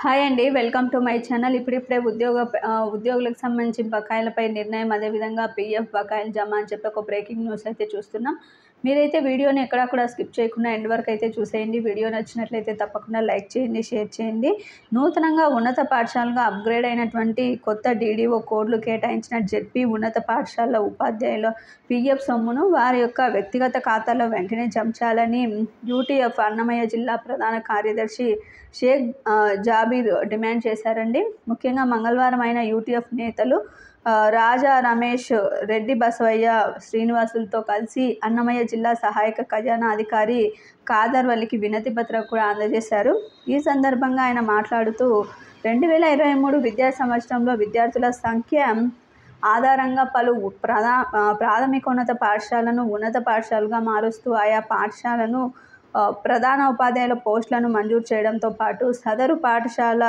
Hi అండి. Welcome to my channel. ఇప్పుడిప్పుడే ఉద్యోగులకు సంబంధించి బకాయిలపై నిర్ణయం, అదేవిధంగా పీఎఫ్ బకాయిలు జమ అని చెప్పి ఒక బ్రేకింగ్ న్యూస్ అయితే చూస్తున్నాం. మీరైతే వీడియోని ఎక్కడా కూడా స్కిప్ చేయకుండా ఎండ్ వరకు అయితే చూసేయండి. వీడియో నచ్చినట్లయితే తప్పకుండా లైక్ చేయండి, షేర్ చేయండి. నూతనంగా ఉన్నత పాఠశాలగా అప్గ్రేడ్ అయినటువంటి కొత్త డీడీఓ కోడ్లు కేటాయించిన జెడ్పీ ఉన్నత పాఠశాల ఉపాధ్యాయుల పీఎఫ్ సొమ్మును వారి యొక్క వ్యక్తిగత ఖాతాలో వెంటనే జమ చేయాలని యూటీఎఫ్ అన్నమయ్య జిల్లా ప్రధాన కార్యదర్శి షేక్ జాబీర్ డిమాండ్ చేశారండి. ముఖ్యంగా మంగళవారం అయిన యూటీఎఫ్ నేతలు రాజా రమేష్, రెడ్డి బసవయ్య, శ్రీనివాసులతో కలిసి అన్నమయ్య జిల్లా సహాయక ఖజానా అధికారి ఖాదర్ వలికి వినతి పత్రం కూడా అందజేశారు. ఈ సందర్భంగా ఆయన మాట్లాడుతూ 2023 విద్యా సంవత్సరంలో విద్యార్థుల సంఖ్య ఆధారంగా పలు ప్రాథమికోన్నత పాఠశాలను ఉన్నత పాఠశాలగా మారుస్తూ ఆయా పాఠశాలను ప్రధాన ఉపాధ్యాయుల పోస్టులను మంజూరు చేయడంతో పాటు సదరు పాఠశాల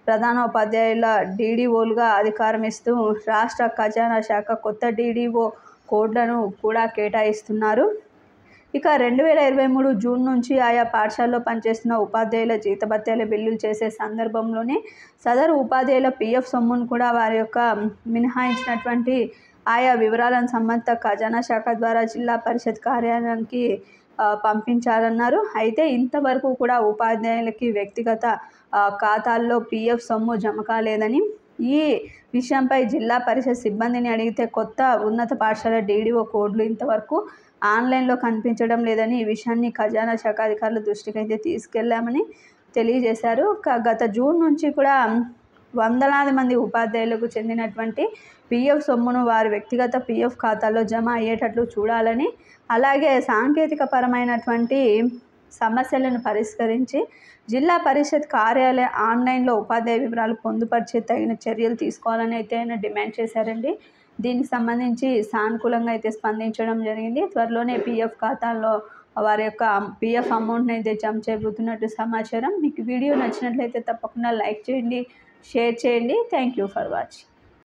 ప్రధానోపాధ్యాయుల డీడీఓలుగా అధికారం ఇస్తూ రాష్ట్ర ఖజానా శాఖ కొత్త డీడీఓ కోడ్లను కూడా కేటాయిస్తున్నారు. ఇక 2023 జూన్ నుంచి ఆయా పాఠశాలలో పనిచేస్తున్న ఉపాధ్యాయుల జీతభత్యాల బిల్లులు చేసే సందర్భంలోనే సదరు ఉపాధ్యాయుల పీఎఫ్ సొమ్మును కూడా వారి యొక్క మినహాయించినటువంటి ఆయా వివరాలను సంబంధిత ఖజానా శాఖ ద్వారా జిల్లా పరిషత్ కార్యాలయానికి పంపించాలన్నారు. అయితే ఇంతవరకు కూడా ఉపాధ్యాయులకి వ్యక్తిగత ఖాతాల్లో పీఎఫ్ సొమ్ము జమ కాలేదని, ఈ విషయంపై జిల్లా పరిషత్ సిబ్బందిని అడిగితే కొత్త ఉన్నత పాఠశాల డీడీఓ కోడ్లు ఇంతవరకు ఆన్లైన్లో కనిపించడం లేదని, ఈ విషయాన్ని ఖజానా శాఖ అధికారుల దృష్టికి అయితే తీసుకెళ్లామని తెలియజేశారు. గత జూన్ నుంచి కూడా వందలాది మంది ఉపాధ్యాయులకు చెందినటువంటి పీఎఫ్ సొమ్మును వారి వ్యక్తిగత పీఎఫ్ ఖాతాల్లో జమ అయ్యేటట్లు చూడాలని, అలాగే సాంకేతిక పరమైనటువంటి సమస్యలను పరిష్కరించి జిల్లా పరిషత్ కార్యాలయ ఆన్లైన్లో ఉపాధ్యాయ వివరాలు పొందుపరిచే తగిన చర్యలు తీసుకోవాలని అయితే ఆయన డిమాండ్ చేశారండి. దీనికి సంబంధించి సానుకూలంగా అయితే స్పందించడం జరిగింది. త్వరలోనే పీఎఫ్ ఖాతాల్లో వారి యొక్క పీఎఫ్ అమౌంట్ని అయితే జమ చేయబోతున్నట్టు సమాచారం. మీకు వీడియో నచ్చినట్లయితే తప్పకుండా లైక్ చేయండి, షేర్ చేయండి. Thank you for watching.